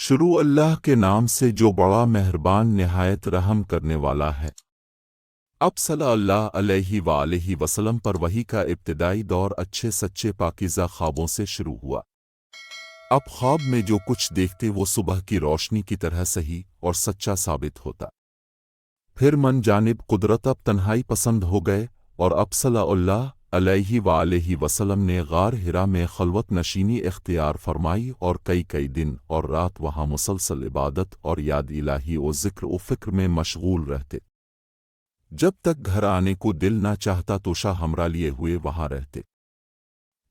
شروع اللہ کے نام سے جو بڑا مہربان نہایت رحم کرنے والا ہے۔ اب صلی اللہ علیہ وآلہ وسلم پر وحی کا ابتدائی دور اچھے سچے پاکیزہ خوابوں سے شروع ہوا۔ اب خواب میں جو کچھ دیکھتے وہ صبح کی روشنی کی طرح صحیح اور سچا ثابت ہوتا۔ پھر من جانب قدرت اب تنہائی پسند ہو گئے اور اب صلی اللہ علیہ وآلہ وسلم نے غار حرا میں خلوت نشینی اختیار فرمائی اور کئی دن اور رات وہاں مسلسل عبادت اور یاد الہی و ذکر و فکر میں مشغول رہتے، جب تک گھر آنے کو دل نہ چاہتا توشہ ہمراہ لیے ہوئے وہاں رہتے۔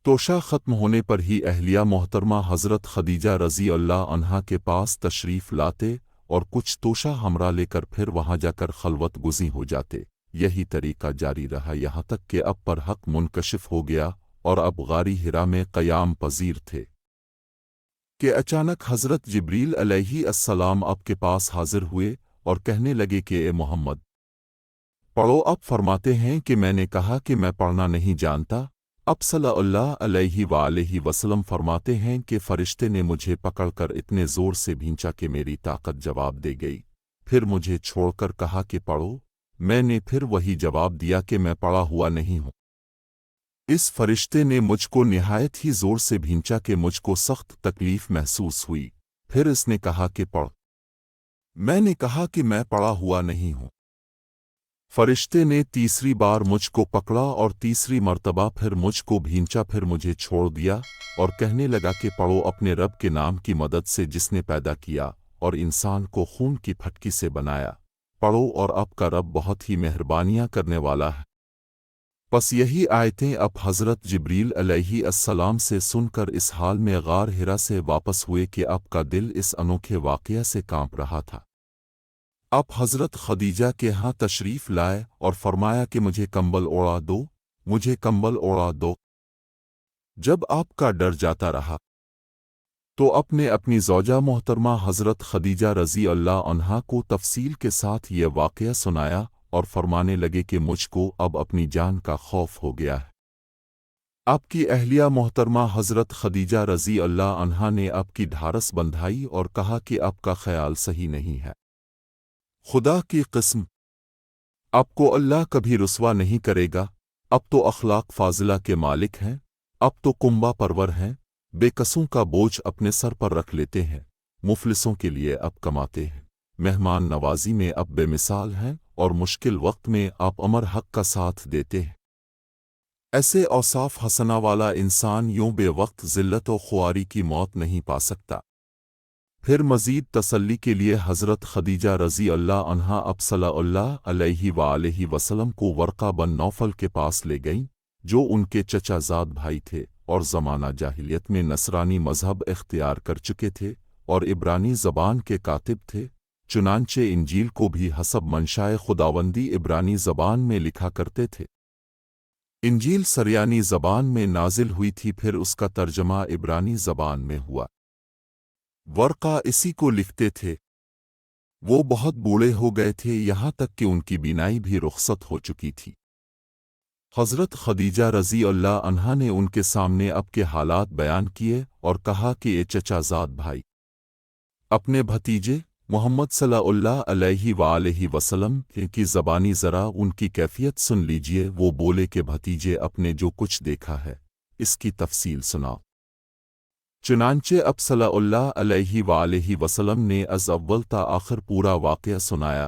توشہ ختم ہونے پر ہی اہلیہ محترمہ حضرت خدیجہ رضی اللہ عنہا کے پاس تشریف لاتے اور کچھ توشہ ہمراہ لے کر پھر وہاں جا کر خلوت گزیں ہو جاتے۔ یہی طریقہ جاری رہا یہاں تک کہ اب پر حق منکشف ہو گیا اور اب غاری حرا میں قیام پذیر تھے کہ اچانک حضرت جبریل علیہ السلام اب کے پاس حاضر ہوئے اور کہنے لگے کہ اے محمد پڑھو۔ اب فرماتے ہیں کہ میں نے کہا کہ میں پڑھنا نہیں جانتا۔ اب صلی اللہ علیہ وآلہ وسلم فرماتے ہیں کہ فرشتے نے مجھے پکڑ کر اتنے زور سے بھینچا کہ میری طاقت جواب دے گئی، پھر مجھے چھوڑ کر کہا کہ پڑھو۔ میں نے پھر وہی جواب دیا کہ میں پڑھا ہوا نہیں ہوں۔ اس فرشتے نے مجھ کو نہایت ہی زور سے بھینچا کہ مجھ کو سخت تکلیف محسوس ہوئی، پھر اس نے کہا کہ پڑھ۔ میں نے کہا کہ میں پڑھا ہوا نہیں ہوں۔ فرشتے نے تیسری بار مجھ کو پکڑا اور تیسری مرتبہ پھر مجھ کو بھینچا، پھر مجھے چھوڑ دیا اور کہنے لگا کہ پڑھو اپنے رب کے نام کی مدد سے جس نے پیدا کیا اور انسان کو خون کی پھٹکی سے بنایا، پڑھو اور اب کا رب بہت ہی مہربانیاں کرنے والا ہے۔ پس یہی آیتیں اب حضرت جبریل علیہ السلام سے سن کر اس حال میں غار حرا سے واپس ہوئے کہ اب کا دل اس انوکھے واقعہ سے کانپ رہا تھا۔ اب حضرت خدیجہ کے ہاں تشریف لائے اور فرمایا کہ مجھے کمبل اوڑھا دو، مجھے کمبل اوڑھا دو۔ جب آپ کا ڈر جاتا رہا تو اپنی زوجہ محترمہ حضرت خدیجہ رضی اللہ عنہا کو تفصیل کے ساتھ یہ واقعہ سنایا اور فرمانے لگے کہ مجھ کو اب اپنی جان کا خوف ہو گیا ہے۔ آپ کی اہلیہ محترمہ حضرت خدیجہ رضی اللہ عنہا نے آپ کی ڈھارس بندھائی اور کہا کہ آپ کا خیال صحیح نہیں ہے۔ خدا کی قسم، آپ کو اللہ کبھی رسوا نہیں کرے گا۔ اب تو اخلاق فاضلہ کے مالک ہیں، اب تو کنبہ پرور ہیں، بے قصوں کا بوجھ اپنے سر پر رکھ لیتے ہیں، مفلسوں کے لیے اب کماتے ہیں، مہمان نوازی میں اب بے مثال ہیں اور مشکل وقت میں آپ امر حق کا ساتھ دیتے ہیں۔ ایسے اوصاف حسنہ والا انسان یوں بے وقت ذلت و خواری کی موت نہیں پا سکتا۔ پھر مزید تسلی کے لیے حضرت خدیجہ رضی اللہ عنہا اب صلی اللہ علیہ وآلہ وسلم کو ورقہ بن نوفل کے پاس لے گئیں، جو ان کے چچا زاد بھائی تھے اور زمانہ جاہلیت میں نصرانی مذہب اختیار کر چکے تھے اور عبرانی زبان کے کاتب تھے، چنانچہ انجیل کو بھی حسب منشائے خداوندی عبرانی زبان میں لکھا کرتے تھے۔ انجیل سریانی زبان میں نازل ہوئی تھی، پھر اس کا ترجمہ عبرانی زبان میں ہوا۔ ورقہ اسی کو لکھتے تھے۔ وہ بہت بوڑھے ہو گئے تھے، یہاں تک کہ ان کی بینائی بھی رخصت ہو چکی تھی۔ حضرت خدیجہ رضی اللہ عنہا نے ان کے سامنے اب کے حالات بیان کیے اور کہا کہ اے چچا زاد بھائی، اپنے بھتیجے محمد صلی اللہ علیہ وآلہ وسلم کی زبانی ذرا ان کی کیفیت سن لیجئے۔ وہ بولے کہ بھتیجے، اپنے جو کچھ دیکھا ہے اس کی تفصیل سناؤ۔ چنانچہ اب صلی اللہ علیہ وآلہ وسلم نے از اول تا آخر پورا واقعہ سنایا،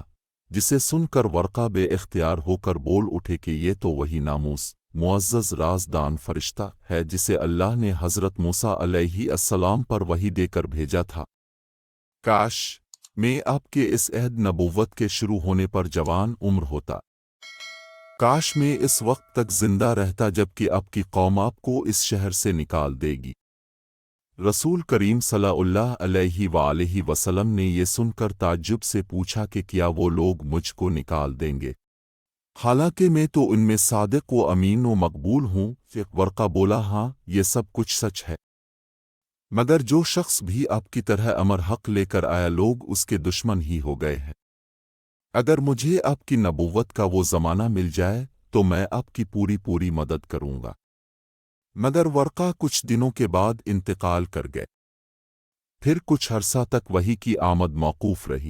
جسے سن کر ورقہ بے اختیار ہو کر بول اٹھے کہ یہ تو وہی ناموس معزز رازدان فرشتہ ہے جسے اللہ نے حضرت موسیٰ علیہ السلام پر وحی دے کر بھیجا تھا۔ کاش میں آپ کے اس عہد نبوت کے شروع ہونے پر جوان عمر ہوتا، کاش میں اس وقت تک زندہ رہتا جبکہ آپ کی قوم آپ کو اس شہر سے نکال دے گی۔ رسول کریم صلی اللہ علیہ وآلہ وسلم نے یہ سن کر تعجب سے پوچھا کہ کیا وہ لوگ مجھ کو نکال دیں گے، حالانکہ میں تو ان میں صادق و امین و مقبول ہوں۔ ورقہ بولا، ہاں یہ سب کچھ سچ ہے، مگر جو شخص بھی آپ کی طرح امر حق لے کر آیا لوگ اس کے دشمن ہی ہو گئے ہیں۔ اگر مجھے آپ کی نبوت کا وہ زمانہ مل جائے تو میں آپ کی پوری مدد کروں گا۔ مگر ورقہ کچھ دنوں کے بعد انتقال کر گئے۔ پھر کچھ عرصہ تک وحی کی آمد موقوف رہی۔